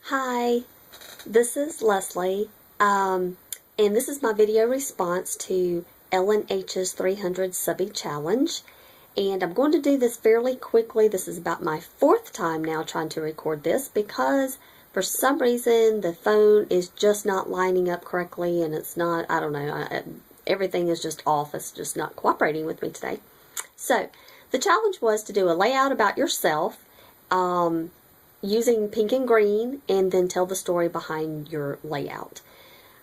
Hi, this is Leslie, and this is my video response to Ellen H's 300 Subbie Challenge. And I'm going to do this fairly quickly. This is about my fourth time now trying to record this because for some reason the phone is just not lining up correctly, and it's not, I don't know, everything is just off. It's just not cooperating with me today. So the challenge was to do a layout about yourself, using pink and green, and then tell the story behind your layout.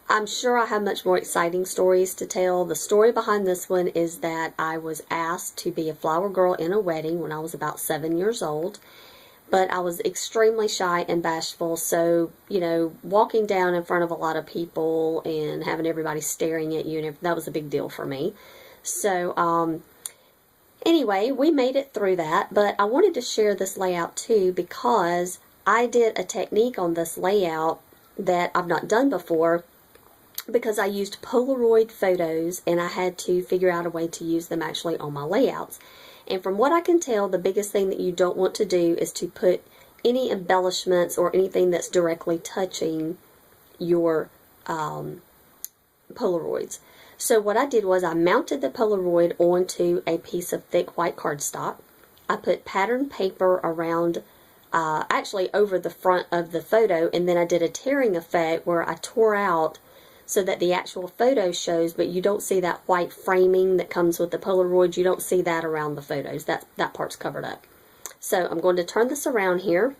I'm sure I have much more exciting stories to tell. The story behind this one is that I was asked to be a flower girl in a wedding when I was about 7 years old, but I was extremely shy and bashful, so, you know, walking down in front of a lot of people and having everybody staring at you, and that was a big deal for me. So, anyway, we made it through that, but I wanted to share this layout too because I did a technique on this layout that I've not done before because I used Polaroid photos and I had to figure out a way to use them actually on my layouts. And from what I can tell, the biggest thing that you don't want to do is to put any embellishments or anything that's directly touching your Polaroids. So what I did was I mounted the Polaroid onto a piece of thick white cardstock. I put patterned paper around, actually over the front of the photo, and then I did a tearing effect where I tore out so that the actual photo shows, but you don't see that white framing that comes with the Polaroid. You don't see that around the photos. That part's covered up. So I'm going to turn this around here,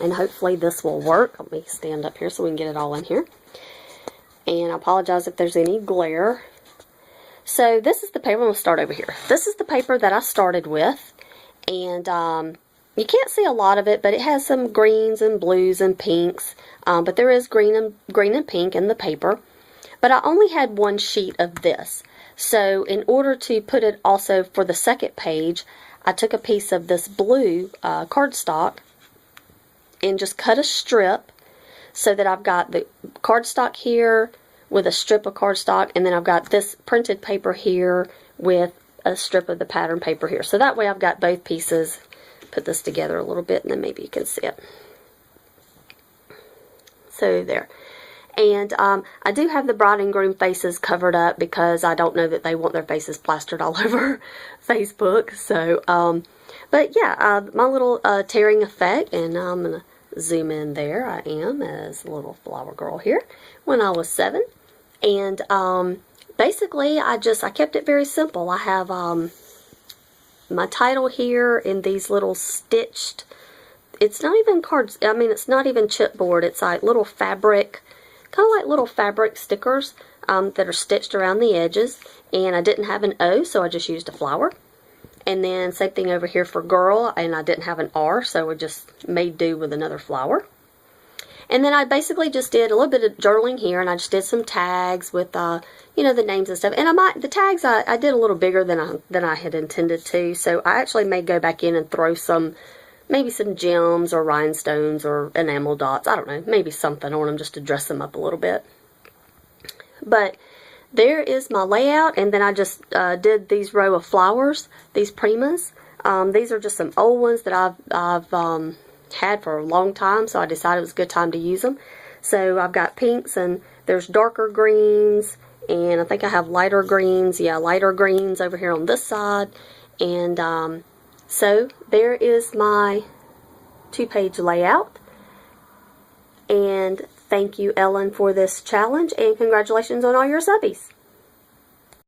and hopefully this will work. Let me stand up here so we can get it all in here. And I apologize if there's any glare. So this is the paper. I'm going to start over here. This is the paper that I started with. And you can't see a lot of it, but it has some greens and blues and pinks. But there is green and pink in the paper. But I only had one sheet of this. So in order to put it also for the second page, I took a piece of this blue cardstock and just cut a strip, so that I've got the cardstock here with a strip of cardstock, and then I've got this printed paper here with a strip of the pattern paper here. So that way I've got both pieces. Put this together a little bit and then maybe you can see it. So there. And I do have the bride and groom faces covered up because I don't know that they want their faces plastered all over Facebook. So, but yeah, my little tearing effect, and I'm going to zoom in there. I am as a little flower girl here when I was 7, and basically I kept it very simple. I have my title here in these little stitched, it's not even cards, I mean it's not even chipboard, it's like little fabric, kind of like little fabric stickers that are stitched around the edges, and I didn't have an O, so I just used a flower. And then same thing over here for girl, and I didn't have an R, so I just made do with another flower. And then I basically just did a little bit of journaling here, and I just did some tags with, you know, the names and stuff. And the tags I did a little bigger than I had intended to, so I actually may go back in and throw maybe some gems or rhinestones or enamel dots. I don't know, maybe something on them just to dress them up a little bit. But there is my layout, and then I just did these row of flowers, these primas. These are just some old ones that I've had for a long time, so I decided it was a good time to use them. So I've got pinks, and there's darker greens, and I think I have lighter greens. Yeah, lighter greens over here on this side. And so there is my 2-page layout. And thank you, Ellen, for this challenge, and congratulations on all your subbies.